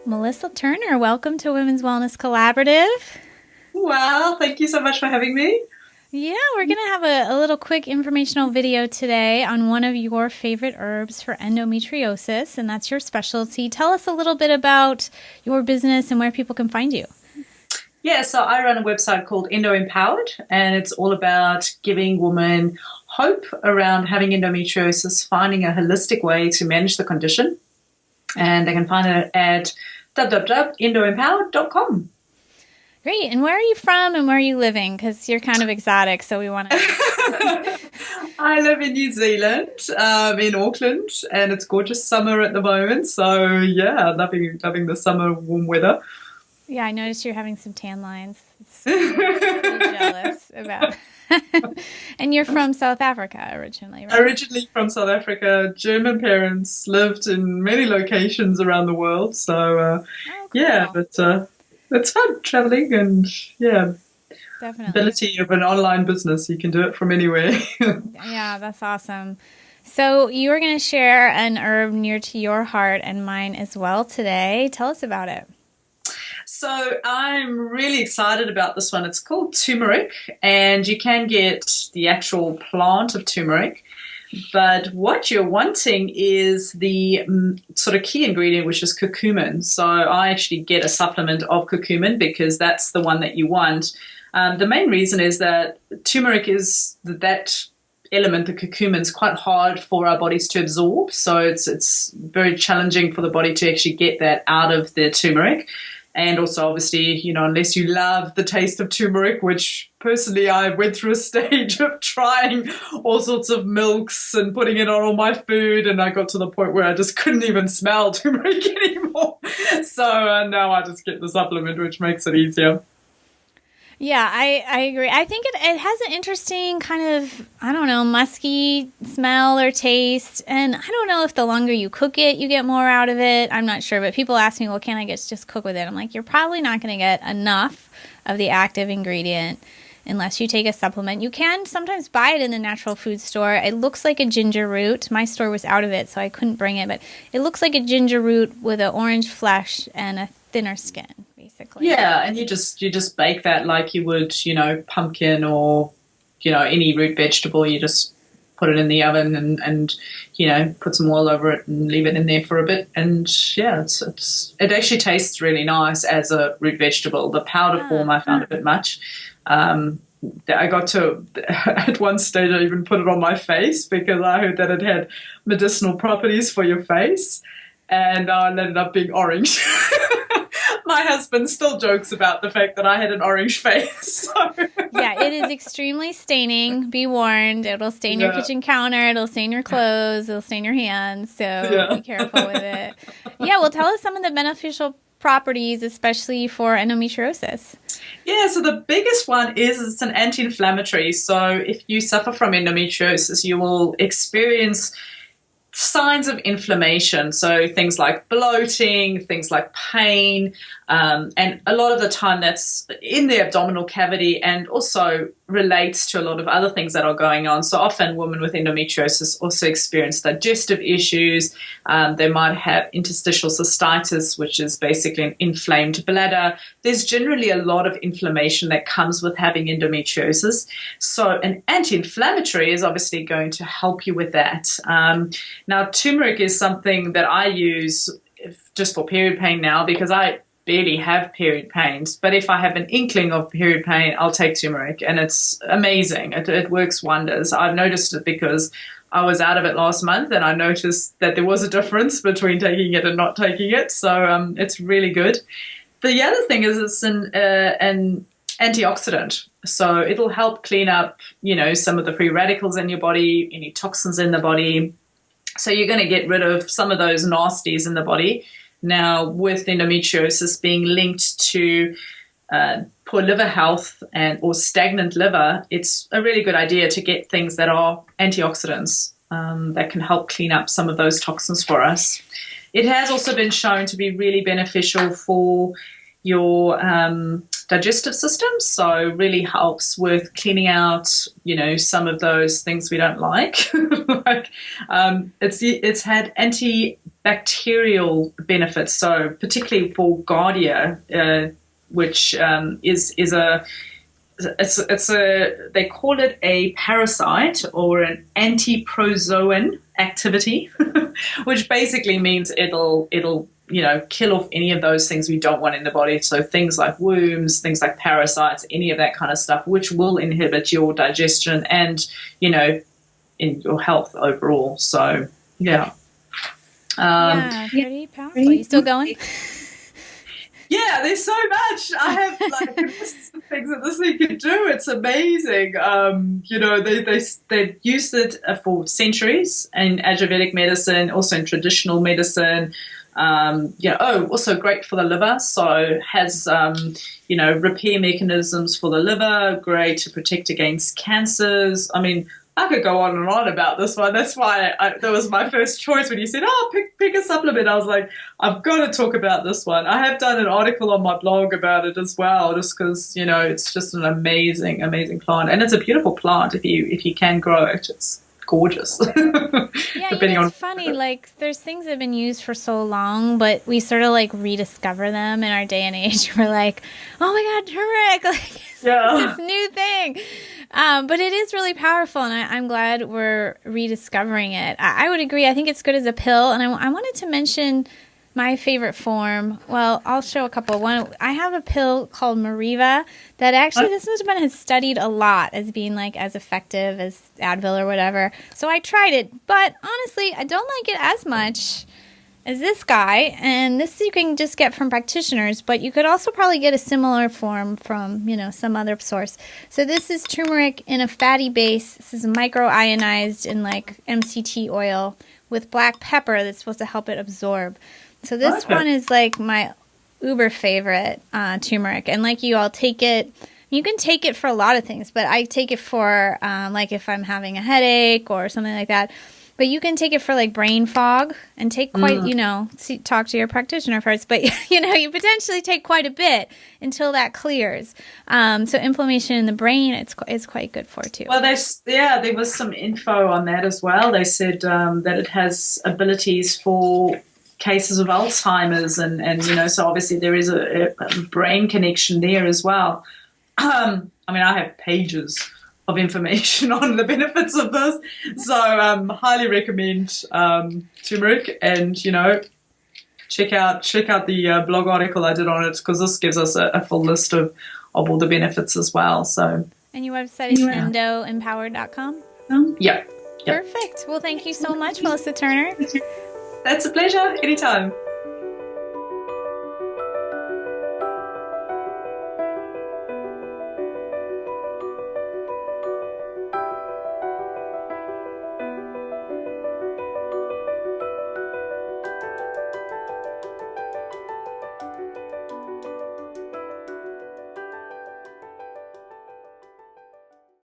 Melissa Turner, welcome to Women's Wellness Collaborative. Wow, thank you so much for having me. Yeah, we're going to have a little quick informational video today on one of your favorite herbs for endometriosis, and that's your specialty. Tell us a little bit about your business and where people can find you. Yeah, so I run a website called Endo Empowered, and it's all about giving women hope around having endometriosis, finding a holistic way to manage the condition. And they can find it at www.endoempowered.com. Great. And where are you from and where are you living? Because you're kind of exotic, so we want to... I live in New Zealand, in Auckland, and it's gorgeous summer at the moment. So, yeah, loving the summer warm weather. Yeah, I noticed you're having some tan lines. I'm jealous about. And you're from South Africa originally, right? Originally from South Africa. German parents, lived in many locations around the world. So, Cool. Yeah, but it's fun traveling and, yeah, definitely. ability of an online business. You can do it from anywhere. Yeah, that's awesome. So you are going to share an herb near to your heart and mine as well today. Tell us about it. So I'm really excited about this one. It's called turmeric, and you can get the actual plant of turmeric. But what you're wanting is the sort of key ingredient, which is curcumin. So I actually get a supplement of curcumin because that's the one that you want. The main reason is that turmeric is that element, the curcumin, is quite hard for our bodies to absorb. So it's very challenging for the body to actually get that out of the turmeric. And also, obviously, unless you love the taste of turmeric, which personally I went through a stage of trying all sorts of milks and putting it on all my food, and I got to the point where I just couldn't even smell turmeric anymore. So now I just get the supplement, which makes it easier. Yeah, I agree. I think it has an interesting kind of, I don't know, musky smell or taste. And I don't know if the longer you cook it, you get more out of it. I'm not sure. But people ask me, well, can I just cook with it? I'm like, you're probably not going to get enough of the active ingredient unless you take a supplement. You can sometimes buy it in the natural food store. It looks like a ginger root. My store was out of it, so I couldn't bring it. But it looks like a ginger root with an orange flesh and a thinner skin. Basically. Yeah, and you just bake that like you would, pumpkin or, any root vegetable. You just put it in the oven and put some oil over it and leave it in there for a bit. And yeah, it actually tastes really nice as a root vegetable. The powder form I found a bit much. I got to, at one stage, I even put it on my face because I heard that it had medicinal properties for your face, and I ended up being orange. My husband still jokes about the fact that I had an orange face. So. Yeah, it is extremely staining. Be warned. It'll stain your kitchen counter. It'll stain your clothes. It'll stain your hands. So be careful with it. Yeah, well, tell us some of the beneficial properties, especially for endometriosis. Yeah, so the biggest one is it's an anti-inflammatory. So if you suffer from endometriosis, you will experience signs of inflammation, so things like bloating, things like pain, and a lot of the time that's in the abdominal cavity and also relates to a lot of other things that are going on. So often women with endometriosis also experience digestive issues. They might have interstitial cystitis, which is basically an inflamed bladder. There's generally a lot of inflammation that comes with having endometriosis. So an anti-inflammatory is obviously going to help you with that. Now, turmeric is something that I use just for period pain now because I barely have period pains. But if I have an inkling of period pain, I'll take turmeric, and it's amazing. It works wonders. I've noticed it because I was out of it last month, and I noticed that there was a difference between taking it and not taking it. So it's really good. The other thing is it's an antioxidant. So it'll help clean up, some of the free radicals in your body, any toxins in the body. So you're going to get rid of some of those nasties in the body. Now, with endometriosis being linked to poor liver health or stagnant liver, it's a really good idea to get things that are antioxidants that can help clean up some of those toxins for us. It has also been shown to be really beneficial for your digestive system, so really helps with cleaning out, some of those things we don't like. Like, it's had antibacterial benefits, so particularly for Giardia, which is a they call it a parasite or an antiprozoan activity, which basically means it'll kill off any of those things we don't want in the body. So things like worms, things like parasites, any of that kind of stuff, which will inhibit your digestion and, in your health overall. So, yeah. Pretty powerful. You still going? Yeah, there's so much. I have like a list of things that this thing can do. It's amazing. They've used it for centuries in Ayurvedic medicine, also in traditional medicine. Also great for the liver. So has repair mechanisms for the liver. Great to protect against cancers. I mean, I could go on and on about this one. That's why that was my first choice when you said, pick a supplement. I was like, I've got to talk about this one. I have done an article on my blog about it as well, just because, it's just an amazing, amazing plant. And it's a beautiful plant if you can grow it. It's gorgeous. Yeah, it's funny. Like, there's things that have been used for so long, but we sort of like rediscover them in our day and age. We're like, oh my God, turmeric! Like, this new thing. But it is really powerful, and I'm glad we're rediscovering it. I would agree. I think it's good as a pill, and I wanted to mention my favorite form. Well, I'll show a couple. One, I have a pill called Mariva that actually this one has studied a lot as being like as effective as Advil or whatever. So I tried it, but honestly, I don't like it as much as this guy. And this you can just get from practitioners, but you could also probably get a similar form from, some other source. So this is turmeric in a fatty base. This is micro-ionized in like MCT oil with black pepper that's supposed to help it absorb. So this one is like my uber favorite turmeric. And like I'll take it. You can take it for a lot of things, but I take it for like if I'm having a headache or something like that. But you can take it for like brain fog and take quite, talk to your practitioner first. But, you potentially take quite a bit until that clears. So inflammation in the brain, it's quite good for too. Well, there was some info on that as well. They said that it has abilities for cases of Alzheimer's and so obviously there is a brain connection there as well. I have pages of information on the benefits of this, so highly recommend turmeric, and check out the blog article I did on it, because this gives us a full list of all the benefits as well. So, and your website is endoempowered.com? Yeah. Perfect. Well, thank you so much, Melissa Turner. That's a pleasure. Anytime.